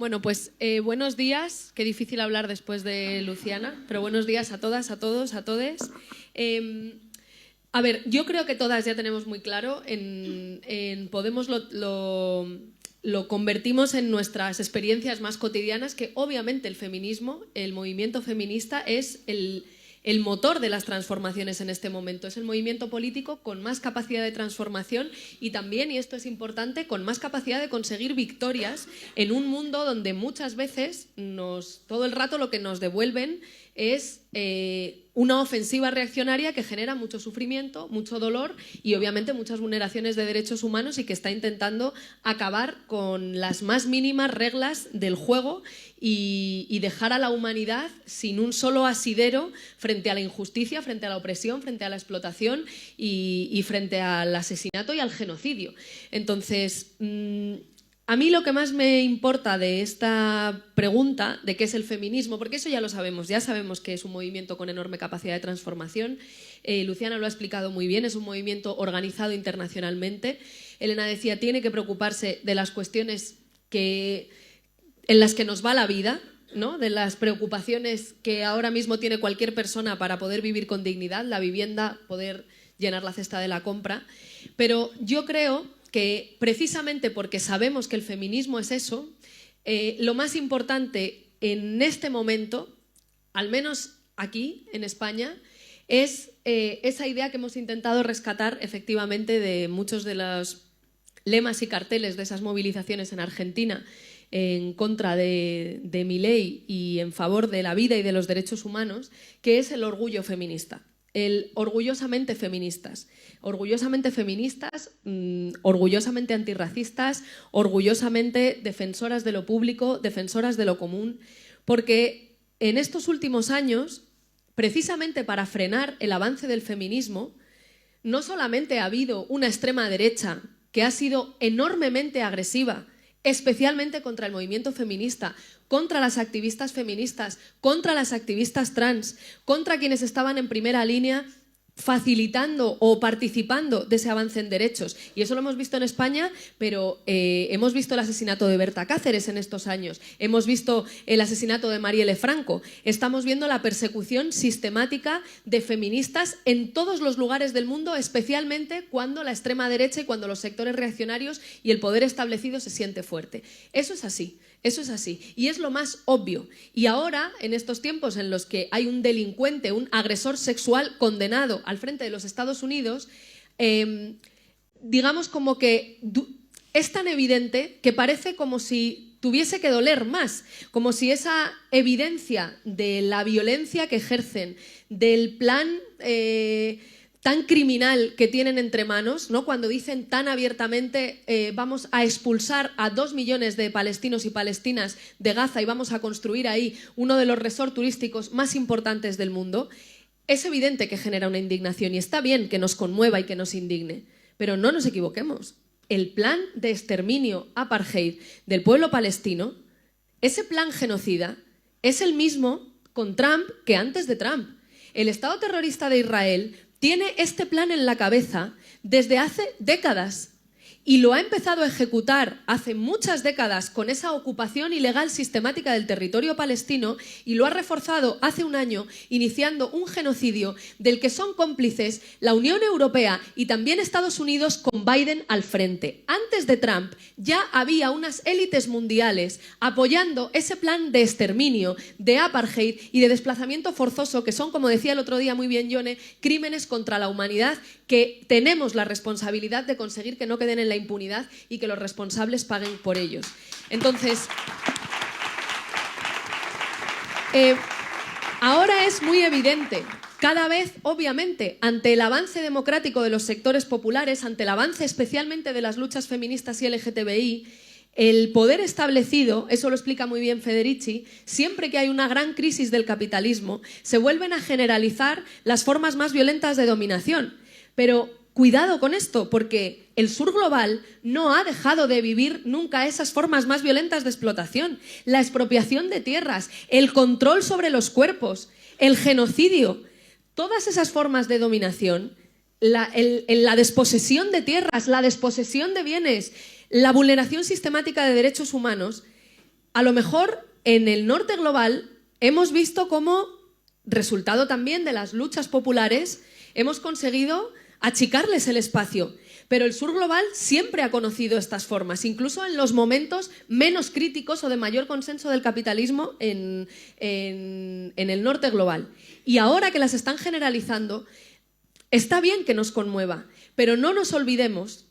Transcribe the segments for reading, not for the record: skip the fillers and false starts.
Bueno, pues buenos días. Qué difícil hablar después de Luciana, pero buenos días a todas, a todos, a todes. A ver, yo creo que todas ya tenemos muy claro, en Podemos lo convertimos en nuestras experiencias más cotidianas, que obviamente el feminismo, el movimiento feminista es el motor de las transformaciones en este momento. Es el movimiento político con más capacidad de transformación y también, y esto es importante, con más capacidad de conseguir victorias en un mundo donde muchas veces todo el rato lo que nos devuelven es una ofensiva reaccionaria que genera mucho sufrimiento, mucho dolor y obviamente muchas vulneraciones de derechos humanos y que está intentando acabar con las más mínimas reglas del juego y dejar a la humanidad sin un solo asidero frente a la injusticia, frente a la opresión, frente a la explotación y frente al asesinato y al genocidio. Entonces, a mí lo que más me importa de esta pregunta de qué es el feminismo, porque eso ya lo sabemos, ya sabemos que es un movimiento con enorme capacidad de transformación. Luciana lo ha explicado muy bien, es un movimiento organizado internacionalmente. Elena decía, tiene que preocuparse de las cuestiones en las que nos va la vida, ¿no? De las preocupaciones que ahora mismo tiene cualquier persona para poder vivir con dignidad, la vivienda, poder llenar la cesta de la compra. Pero yo creo que precisamente porque sabemos que el feminismo es eso, lo más importante en este momento, al menos aquí en España, es esa idea que hemos intentado rescatar efectivamente de muchos de los lemas y carteles de esas movilizaciones en Argentina en contra de Milei y en favor de la vida y de los derechos humanos, que es el orgullo feminista. El orgullosamente feministas, orgullosamente antirracistas, orgullosamente defensoras de lo público, defensoras de lo común, porque en estos últimos años, precisamente para frenar el avance del feminismo, no solamente ha habido una extrema derecha que ha sido enormemente agresiva, especialmente contra el movimiento feminista, contra las activistas feministas, contra las activistas trans, contra quienes estaban en primera línea facilitando o participando de ese avance en derechos. Y eso lo hemos visto en España, pero hemos visto el asesinato de Berta Cáceres en estos años, hemos visto el asesinato de Marielle Franco, estamos viendo la persecución sistemática de feministas en todos los lugares del mundo, especialmente cuando la extrema derecha y cuando los sectores reaccionarios y el poder establecido se siente fuerte. Eso es así. Eso es así, y es lo más obvio. Y ahora, en estos tiempos en los que hay un delincuente, un agresor sexual condenado al frente de los Estados Unidos, digamos como que es tan evidente que parece como si tuviese que doler más, como si esa evidencia de la violencia que ejercen, del plan tan criminal que tienen entre manos, ¿no? Cuando dicen tan abiertamente vamos a expulsar a 2 millones de palestinos y palestinas de Gaza y vamos a construir ahí uno de los resorts turísticos más importantes del mundo, es evidente que genera una indignación y está bien que nos conmueva y que nos indigne, pero no nos equivoquemos. El plan de exterminio apartheid del pueblo palestino, ese plan genocida, es el mismo con Trump que antes de Trump. El Estado terrorista de Israel tiene este plan en la cabeza desde hace décadas y lo ha empezado a ejecutar hace muchas décadas con esa ocupación ilegal sistemática del territorio palestino y lo ha reforzado hace un año iniciando un genocidio del que son cómplices la Unión Europea y también Estados Unidos con Biden al frente. Antes de Trump ya había unas élites mundiales apoyando ese plan de exterminio, de apartheid y de desplazamiento forzoso que son, como decía el otro día muy bien Yone, crímenes contra la humanidad que tenemos la responsabilidad de conseguir que no queden en la impunidad y que los responsables paguen por ellos. Entonces, ahora es muy evidente, cada vez, obviamente, ante el avance democrático de los sectores populares, ante el avance especialmente de las luchas feministas y LGTBI, el poder establecido, eso lo explica muy bien Federici, siempre que hay una gran crisis del capitalismo, se vuelven a generalizar las formas más violentas de dominación. Pero cuidado con esto, porque el sur global no ha dejado de vivir nunca esas formas más violentas de explotación. La expropiación de tierras, el control sobre los cuerpos, el genocidio, todas esas formas de dominación, la desposesión de tierras, la desposesión de bienes, la vulneración sistemática de derechos humanos, a lo mejor en el norte global hemos visto cómo, resultado también de las luchas populares, hemos conseguido achicarles el espacio. Pero el sur global siempre ha conocido estas formas, incluso en los momentos menos críticos o de mayor consenso del capitalismo en el norte global. Y ahora que las están generalizando, está bien que nos conmueva, pero no nos olvidemos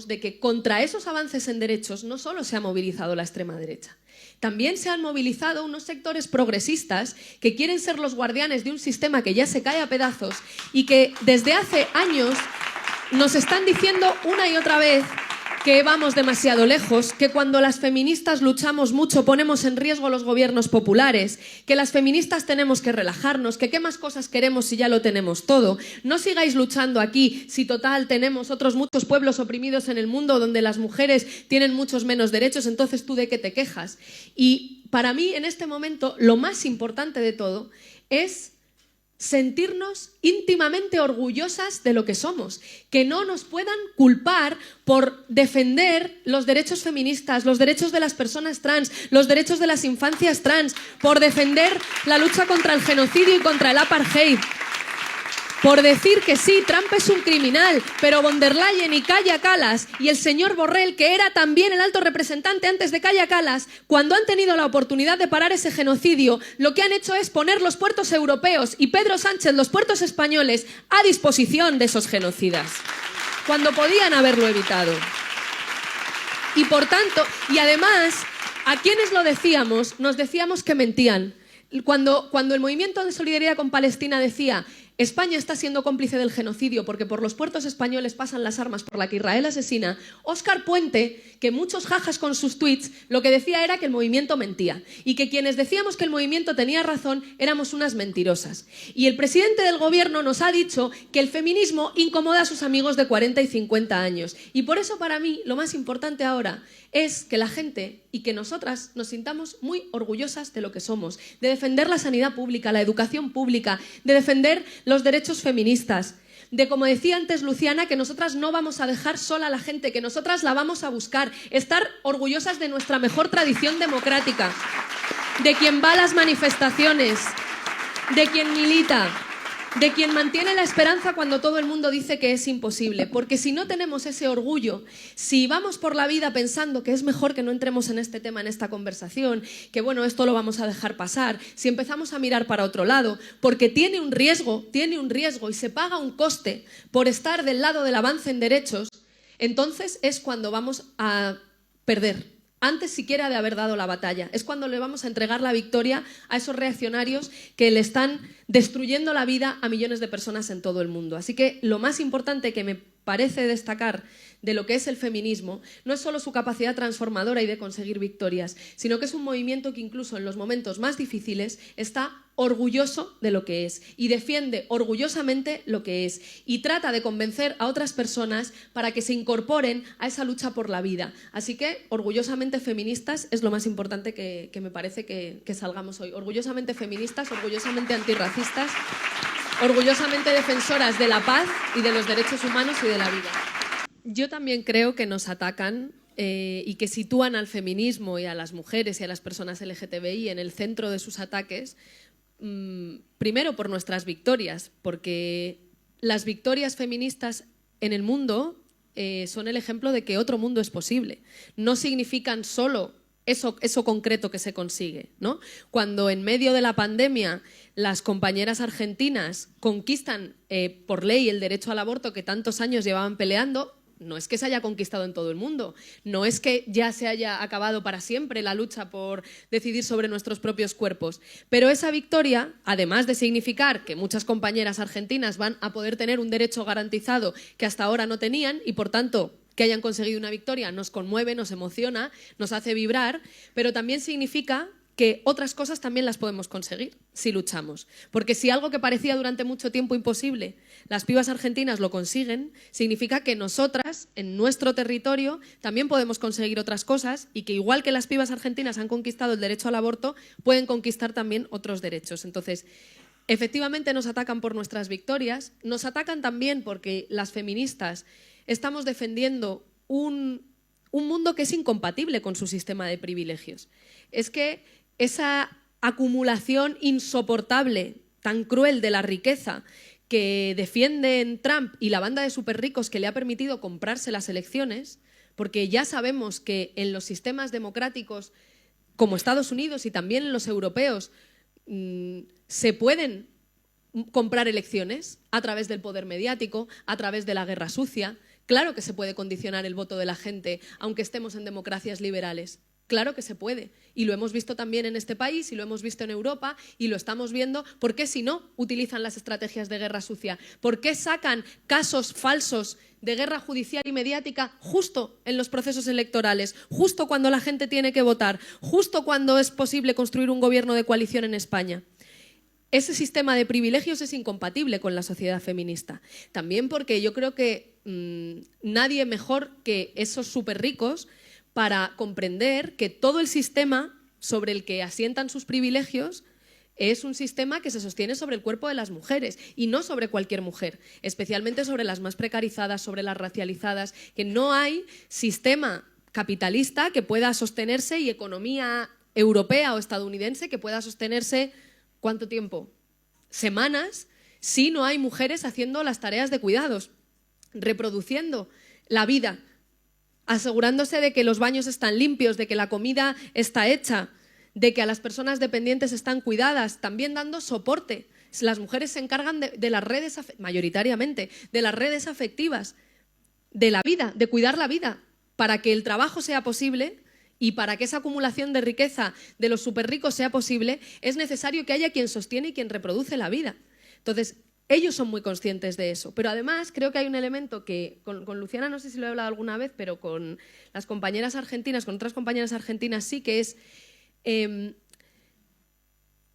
de que contra esos avances en derechos no solo se ha movilizado la extrema derecha, también se han movilizado unos sectores progresistas que quieren ser los guardianes de un sistema que ya se cae a pedazos y que desde hace años nos están diciendo una y otra vez que vamos demasiado lejos, que cuando las feministas luchamos mucho ponemos en riesgo los gobiernos populares, que las feministas tenemos que relajarnos, que qué más cosas queremos si ya lo tenemos todo. No sigáis luchando aquí si total tenemos otros muchos pueblos oprimidos en el mundo donde las mujeres tienen muchos menos derechos, entonces tú ¿de qué te quejas? Y para mí en este momento lo más importante de todo es sentirnos íntimamente orgullosas de lo que somos, que no nos puedan culpar por defender los derechos feministas, los derechos de las personas trans, los derechos de las infancias trans, por defender la lucha contra el genocidio y contra el apartheid, por decir que sí, Trump es un criminal, pero von der Leyen y Kaja Kallas y el señor Borrell, que era también el alto representante antes de Kaja Kallas, cuando han tenido la oportunidad de parar ese genocidio, lo que han hecho es poner los puertos europeos y Pedro Sánchez los puertos españoles a disposición de esos genocidas, cuando podían haberlo evitado. Y por tanto, y además, a quienes lo decíamos, nos decíamos que mentían. Cuando el movimiento de solidaridad con Palestina decía España está siendo cómplice del genocidio porque por los puertos españoles pasan las armas por las que Israel asesina, Óscar Puente, que muchos jajas con sus tweets, lo que decía era que el movimiento mentía y que quienes decíamos que el movimiento tenía razón éramos unas mentirosas. Y el presidente del gobierno nos ha dicho que el feminismo incomoda a sus amigos de 40 y 50 años. Y por eso para mí lo más importante ahora es que la gente y que nosotras nos sintamos muy orgullosas de lo que somos, de defender la sanidad pública, la educación pública, de defender los derechos feministas, de, como decía antes Luciana, que nosotras no vamos a dejar sola a la gente, que nosotras la vamos a buscar, estar orgullosas de nuestra mejor tradición democrática, de quien va a las manifestaciones, de quien milita, de quien mantiene la esperanza cuando todo el mundo dice que es imposible. Porque si no tenemos ese orgullo, si vamos por la vida pensando que es mejor que no entremos en este tema, en esta conversación, que bueno, esto lo vamos a dejar pasar, si empezamos a mirar para otro lado, porque tiene un riesgo y se paga un coste por estar del lado del avance en derechos, entonces es cuando vamos a perder. Antes siquiera de haber dado la batalla. Es cuando le vamos a entregar la victoria a esos reaccionarios que le están destruyendo la vida a millones de personas en todo el mundo. Así que lo más importante que me parece destacar de lo que es el feminismo no es solo su capacidad transformadora y de conseguir victorias, sino que es un movimiento que incluso en los momentos más difíciles está orgulloso de lo que es y defiende orgullosamente lo que es y trata de convencer a otras personas para que se incorporen a esa lucha por la vida. Así que orgullosamente feministas es lo más importante que me parece que salgamos hoy. Orgullosamente feministas, orgullosamente antirracistas, orgullosamente defensoras de la paz y de los derechos humanos y de la vida. Yo también creo que nos atacan y que sitúan al feminismo y a las mujeres y a las personas LGTBI en el centro de sus ataques, primero por nuestras victorias, porque las victorias feministas en el mundo son el ejemplo de que otro mundo es posible. No significan solo eso concreto que se consigue, ¿no? Cuando en medio de la pandemia las compañeras argentinas conquistan por ley el derecho al aborto que tantos años llevaban peleando, no es que se haya conquistado en todo el mundo, no es que ya se haya acabado para siempre la lucha por decidir sobre nuestros propios cuerpos, pero esa victoria, además de significar que muchas compañeras argentinas van a poder tener un derecho garantizado que hasta ahora no tenían y por tanto que hayan conseguido una victoria nos conmueve, nos emociona, nos hace vibrar, pero también significa que otras cosas también las podemos conseguir si luchamos. Porque si algo que parecía durante mucho tiempo imposible, las pibas argentinas lo consiguen, significa que nosotras, en nuestro territorio, también podemos conseguir otras cosas y que igual que las pibas argentinas han conquistado el derecho al aborto, pueden conquistar también otros derechos. Entonces, efectivamente nos atacan por nuestras victorias, nos atacan también porque las feministas estamos defendiendo un un mundo que es incompatible con su sistema de privilegios. Es que esa acumulación insoportable, tan cruel de la riqueza que defienden Trump y la banda de superricos que le ha permitido comprarse las elecciones, porque ya sabemos que en los sistemas democráticos como Estados Unidos y también en los europeos se pueden comprar elecciones a través del poder mediático, a través de la guerra sucia. Claro que se puede condicionar el voto de la gente, aunque estemos en democracias liberales. Claro que se puede. Y lo hemos visto también en este país, y lo hemos visto en Europa, y lo estamos viendo. ¿Por qué, si no, utilizan las estrategias de guerra sucia? ¿Por qué sacan casos falsos de guerra judicial y mediática justo en los procesos electorales, justo cuando la gente tiene que votar, justo cuando es posible construir un gobierno de coalición en España? Ese sistema de privilegios es incompatible con la sociedad feminista. También porque yo creo que nadie mejor que esos superricos para comprender que todo el sistema sobre el que asientan sus privilegios es un sistema que se sostiene sobre el cuerpo de las mujeres y no sobre cualquier mujer, especialmente sobre las más precarizadas, sobre las racializadas, que no hay sistema capitalista que pueda sostenerse y economía europea o estadounidense que pueda sostenerse, ¿cuánto tiempo? Semanas, si no hay mujeres haciendo las tareas de cuidados, reproduciendo la vida, asegurándose de que los baños están limpios, de que la comida está hecha, de que a las personas dependientes están cuidadas, también dando soporte. Las mujeres se encargan de las redes, mayoritariamente, de las redes afectivas, de la vida, de cuidar la vida, para que el trabajo sea posible y para que esa acumulación de riqueza de los superricos sea posible, es necesario que haya quien sostiene y quien reproduce la vida. Entonces, ellos son muy conscientes de eso, pero además creo que hay un elemento que con Luciana no sé si lo he hablado alguna vez, pero con las compañeras argentinas, con otras compañeras argentinas sí, que es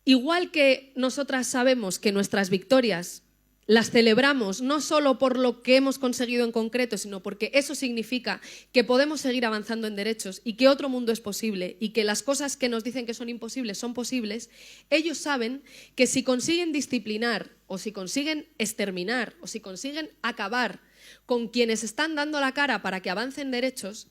igual que nosotras sabemos que nuestras victorias las celebramos no solo por lo que hemos conseguido en concreto, sino porque eso significa que podemos seguir avanzando en derechos y que otro mundo es posible y que las cosas que nos dicen que son imposibles son posibles, ellos saben que si consiguen disciplinar o si consiguen exterminar o si consiguen acabar con quienes están dando la cara para que avancen derechos,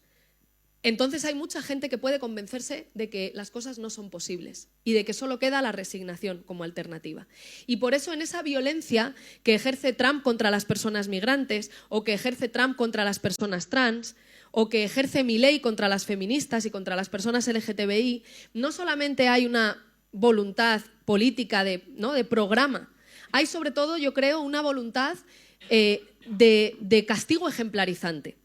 entonces hay mucha gente que puede convencerse de que las cosas no son posibles y de que solo queda la resignación como alternativa. Y por eso en esa violencia que ejerce Trump contra las personas migrantes o que ejerce Trump contra las personas trans o que ejerce Milei contra las feministas y contra las personas LGTBI, no solamente hay una voluntad política de programa, hay sobre todo, yo creo, una voluntad de castigo ejemplarizante.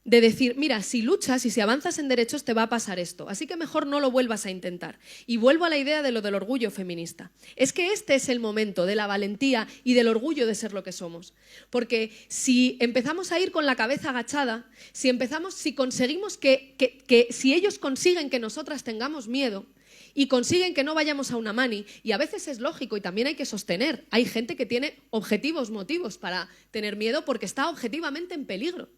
De decir, mira, si luchas y si avanzas en derechos te va a pasar esto, así que mejor no lo vuelvas a intentar. Y vuelvo a la idea de lo del orgullo feminista. Es que este es el momento de la valentía y del orgullo de ser lo que somos. Porque si empezamos a ir con la cabeza agachada, si conseguimos si ellos consiguen que nosotras tengamos miedo y consiguen que no vayamos a una mani, y a veces es lógico y también hay que sostener, hay gente que tiene objetivos motivos para tener miedo porque está objetivamente en peligro.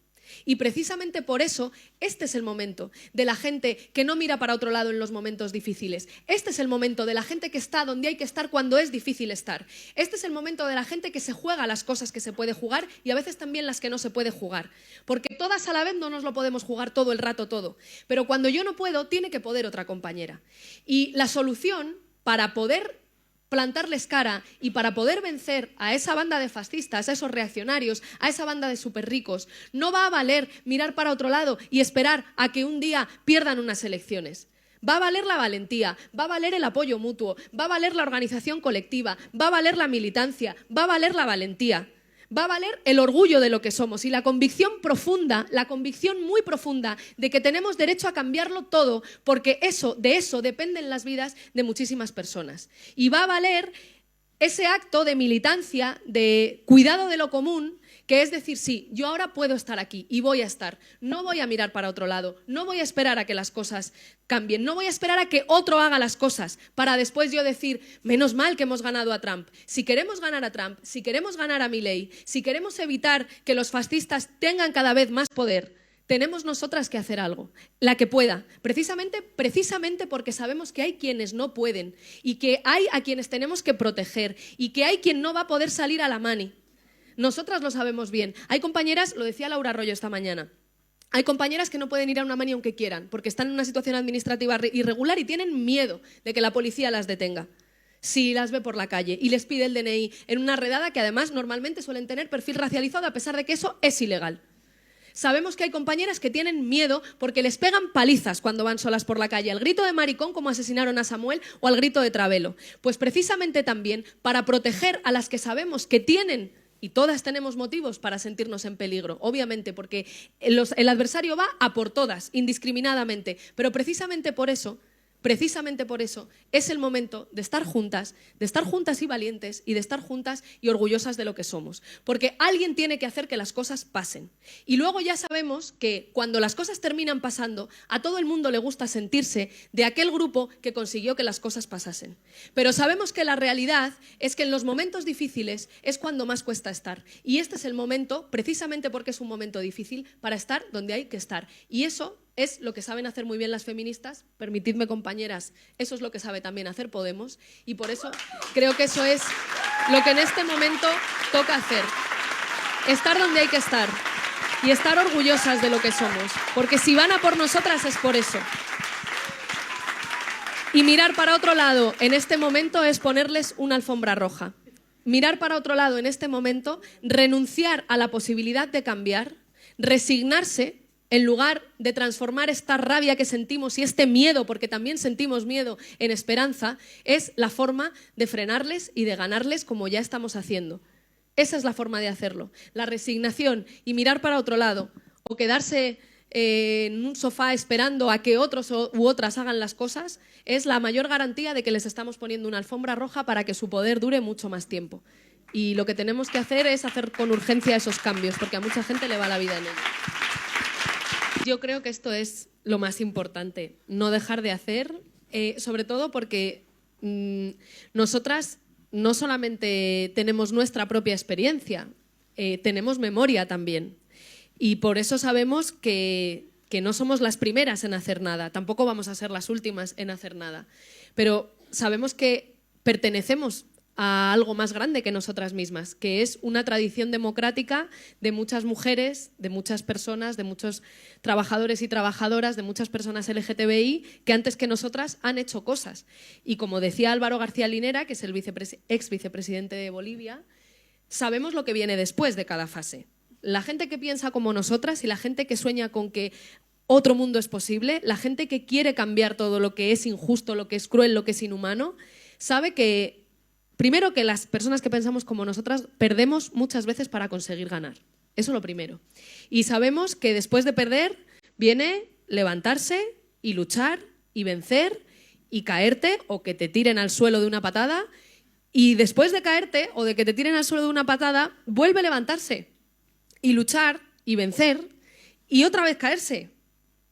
Y precisamente por eso este es el momento de la gente que no mira para otro lado en los momentos difíciles. Este es el momento de la gente que está donde hay que estar cuando es difícil estar. Este es el momento de la gente que se juega las cosas que se puede jugar y a veces también las que no se puede jugar. Porque todas a la vez no nos lo podemos jugar todo el rato todo. Pero cuando yo no puedo, tiene que poder otra compañera. Y la solución para poder plantarles cara y para poder vencer a esa banda de fascistas, a esos reaccionarios, a esa banda de superricos, no va a valer mirar para otro lado y esperar a que un día pierdan unas elecciones. Va a valer la valentía, va a valer el apoyo mutuo, va a valer la organización colectiva, va a valer la militancia, va a valer la valentía. Va a valer el orgullo de lo que somos y la convicción profunda, la convicción muy profunda de que tenemos derecho a cambiarlo todo, porque de eso dependen las vidas de muchísimas personas. Y va a valer ese acto de militancia, de cuidado de lo común, que es decir, sí, yo ahora puedo estar aquí y voy a estar. No voy a mirar para otro lado, no voy a esperar a que las cosas cambien, no voy a esperar a que otro haga las cosas para después yo decir, menos mal que hemos ganado a Trump. Si queremos ganar a Trump, si queremos ganar a Milei, si queremos evitar que los fascistas tengan cada vez más poder, tenemos nosotras que hacer algo, la que pueda, precisamente porque sabemos que hay quienes no pueden y que hay a quienes tenemos que proteger y que hay quien no va a poder salir a la mani. Nosotras lo sabemos bien. Hay compañeras, lo decía Laura Arroyo esta mañana, Hay compañeras que no pueden ir a una mani aunque quieran, porque están en una situación administrativa irregular y tienen miedo de que la policía las detenga si las ve por la calle y les pide el DNI en una redada que además normalmente suelen tener perfil racializado, a pesar de que eso es ilegal. Sabemos que hay compañeras que tienen miedo porque les pegan palizas cuando van solas por la calle, al grito de maricón como asesinaron a Samuel o al grito de Travelo. Pues precisamente también para proteger a las que sabemos que tienen, y todas tenemos motivos para sentirnos en peligro, obviamente, porque el adversario va a por todas, indiscriminadamente, pero precisamente por eso es el momento de estar juntas y valientes y de estar juntas y orgullosas de lo que somos. Porque alguien tiene que hacer que las cosas pasen. Y luego ya sabemos que cuando las cosas terminan pasando, a todo el mundo le gusta sentirse de aquel grupo que consiguió que las cosas pasasen. Pero sabemos que la realidad es que en los momentos difíciles es cuando más cuesta estar. Y este es el momento, precisamente porque es un momento difícil, para estar donde hay que estar. Y eso es lo que saben hacer muy bien las feministas, permitidme, compañeras, eso es lo que sabe también hacer Podemos, y por eso creo que eso es lo que en este momento toca hacer. Estar donde hay que estar y estar orgullosas de lo que somos, porque si van a por nosotras es por eso. Y mirar para otro lado en este momento es ponerles una alfombra roja. Mirar para otro lado en este momento, renunciar a la posibilidad de cambiar, resignarse, en lugar de transformar esta rabia que sentimos y este miedo, porque también sentimos miedo, en esperanza, es la forma de frenarles y de ganarles como ya estamos haciendo. Esa es la forma de hacerlo. La resignación y mirar para otro lado o quedarse en un sofá esperando a que otros u otras hagan las cosas es la mayor garantía de que les estamos poniendo una alfombra roja para que su poder dure mucho más tiempo. Y lo que tenemos que hacer es hacer con urgencia esos cambios, porque a mucha gente le va la vida en ello. Yo creo que esto es lo más importante, no dejar de hacer, sobre todo porque nosotras no solamente tenemos nuestra propia experiencia, tenemos memoria también. Y por eso sabemos que no somos las primeras en hacer nada, tampoco vamos a ser las últimas en hacer nada. Pero sabemos que pertenecemos a algo más grande que nosotras mismas, que es una tradición democrática de muchas mujeres, de muchas personas, de muchos trabajadores y trabajadoras, de muchas personas LGTBI, que antes que nosotras han hecho cosas. Y como decía Álvaro García Linera, que es el ex vicepresidente de Bolivia, sabemos lo que viene después de cada fase. La gente que piensa como nosotras y la gente que sueña con que otro mundo es posible, la gente que quiere cambiar todo lo que es injusto, lo que es cruel, lo que es inhumano, sabe que primero, que las personas que pensamos como nosotras perdemos muchas veces para conseguir ganar. Eso es lo primero. Y sabemos que después de perder viene levantarse y luchar y vencer y caerte o que te tiren al suelo de una patada, y después de caerte o de que te tiren al suelo de una patada, vuelve a levantarse y luchar y vencer y otra vez caerse.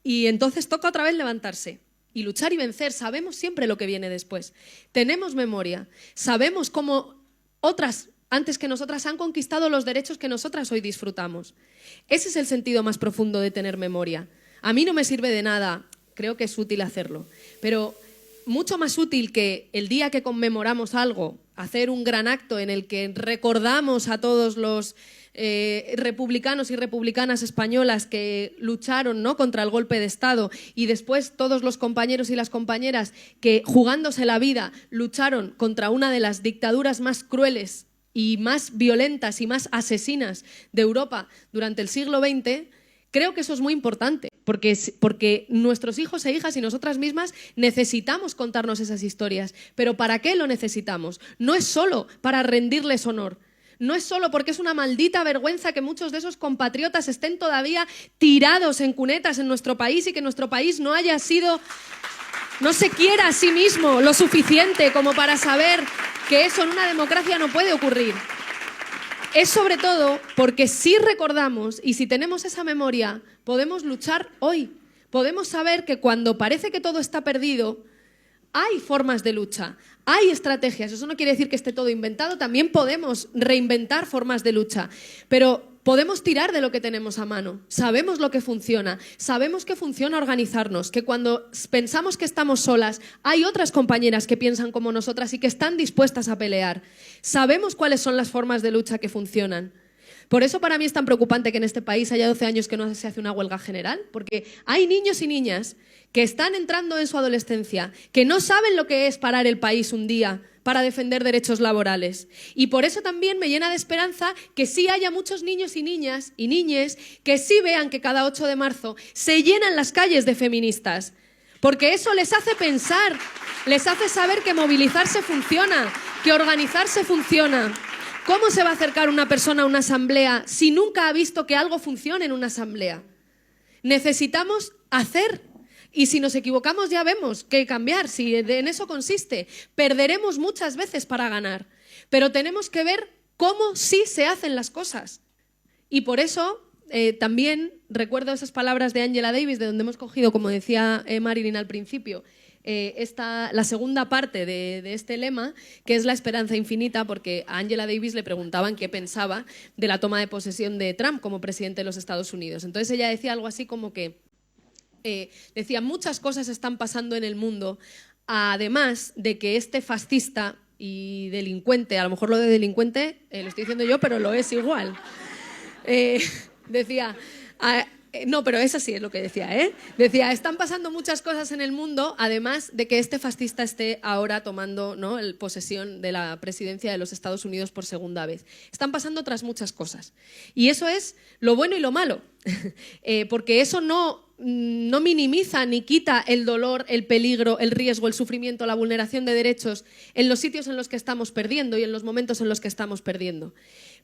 Y entonces toca otra vez levantarse y luchar y vencer. Sabemos siempre lo que viene después. Tenemos memoria. Sabemos cómo otras, antes que nosotras, han conquistado los derechos que nosotras hoy disfrutamos. Ese es el sentido más profundo de tener memoria. A mí no me sirve de nada, creo que es útil hacerlo, pero mucho más útil que el día que conmemoramos algo, hacer un gran acto en el que recordamos a todos los republicanos y republicanas españolas que lucharon, ¿no?, contra el golpe de Estado, y después todos los compañeros y las compañeras que, jugándose la vida, lucharon contra una de las dictaduras más crueles y más violentas y más asesinas de Europa durante el siglo XX. Creo que eso es muy importante, porque nuestros hijos e hijas y nosotras mismas necesitamos contarnos esas historias. ¿Pero para qué lo necesitamos? No es solo para rendirles honor, no es solo porque es una maldita vergüenza que muchos de esos compatriotas estén todavía tirados en cunetas en nuestro país y que nuestro país no se quiera a sí mismo lo suficiente como para saber que eso en una democracia no puede ocurrir. Es sobre todo porque si recordamos y si tenemos esa memoria, podemos luchar hoy. Podemos saber que cuando parece que todo está perdido, hay formas de lucha, hay estrategias. Eso no quiere decir que esté todo inventado, también podemos reinventar formas de lucha, pero podemos tirar de lo que tenemos a mano. Sabemos lo que funciona, sabemos que funciona organizarnos, que cuando pensamos que estamos solas, hay otras compañeras que piensan como nosotras y que están dispuestas a pelear. Sabemos cuáles son las formas de lucha que funcionan. Por eso para mí es tan preocupante que en este país haya 12 años que no se hace una huelga general, porque hay niños y niñas que están entrando en su adolescencia, que no saben lo que es parar el país un día para defender derechos laborales. Y por eso también me llena de esperanza que sí haya muchos niños y niñas y niñes que sí vean que cada 8 de marzo se llenan las calles de feministas, porque eso les hace pensar, les hace saber que movilizarse funciona, que organizarse funciona. ¿Cómo se va a acercar una persona a una asamblea si nunca ha visto que algo funcione en una asamblea? Necesitamos hacer. Y si nos equivocamos ya vemos qué cambiar, si en eso consiste. Perderemos muchas veces para ganar, pero tenemos que ver cómo sí se hacen las cosas. Y por eso también recuerdo esas palabras de Angela Davis, de donde hemos cogido, como decía Marilyn al principio, la segunda parte de este lema, que es la esperanza infinita, porque a Angela Davis le preguntaban qué pensaba de la toma de posesión de Trump como presidente de los Estados Unidos. Entonces ella decía algo así como que decía, muchas cosas están pasando en el mundo, además de que este fascista y delincuente, a lo mejor lo de delincuente lo estoy diciendo yo, pero lo es igual. Decía, no, pero eso sí es lo que decía, Decía, están pasando muchas cosas en el mundo, además de que este fascista esté ahora tomando, ¿no?, posesión de la presidencia de los Estados Unidos por segunda vez. Están pasando otras muchas cosas. Y eso es lo bueno y lo malo, porque eso no minimiza ni quita el dolor, el peligro, el riesgo, el sufrimiento, la vulneración de derechos en los sitios en los que estamos perdiendo y en los momentos en los que estamos perdiendo.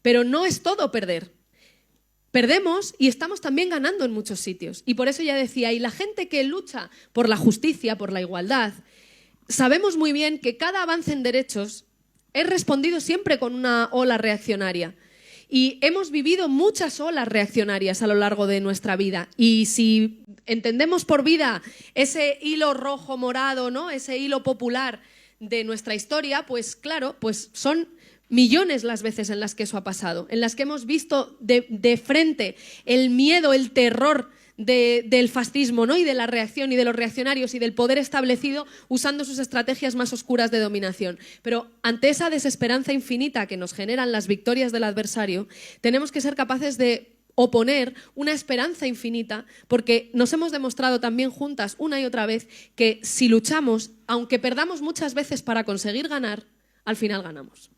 Pero no es todo perder. Perdemos y estamos también ganando en muchos sitios. Y por eso ya decía, y la gente que lucha por la justicia, por la igualdad, sabemos muy bien que cada avance en derechos es respondido siempre con una ola reaccionaria. Y hemos vivido muchas olas reaccionarias a lo largo de nuestra vida. Y si entendemos por vida ese hilo rojo morado, ¿no?, ese hilo popular de nuestra historia, pues claro, pues son millones las veces en las que eso ha pasado, en las que hemos visto de frente el miedo, el terror del fascismo, ¿no?, y de la reacción y de los reaccionarios y del poder establecido usando sus estrategias más oscuras de dominación. Pero ante esa desesperanza infinita que nos generan las victorias del adversario, tenemos que ser capaces de oponer una esperanza infinita, porque nos hemos demostrado también juntas una y otra vez que si luchamos, aunque perdamos muchas veces para conseguir ganar, al final ganamos.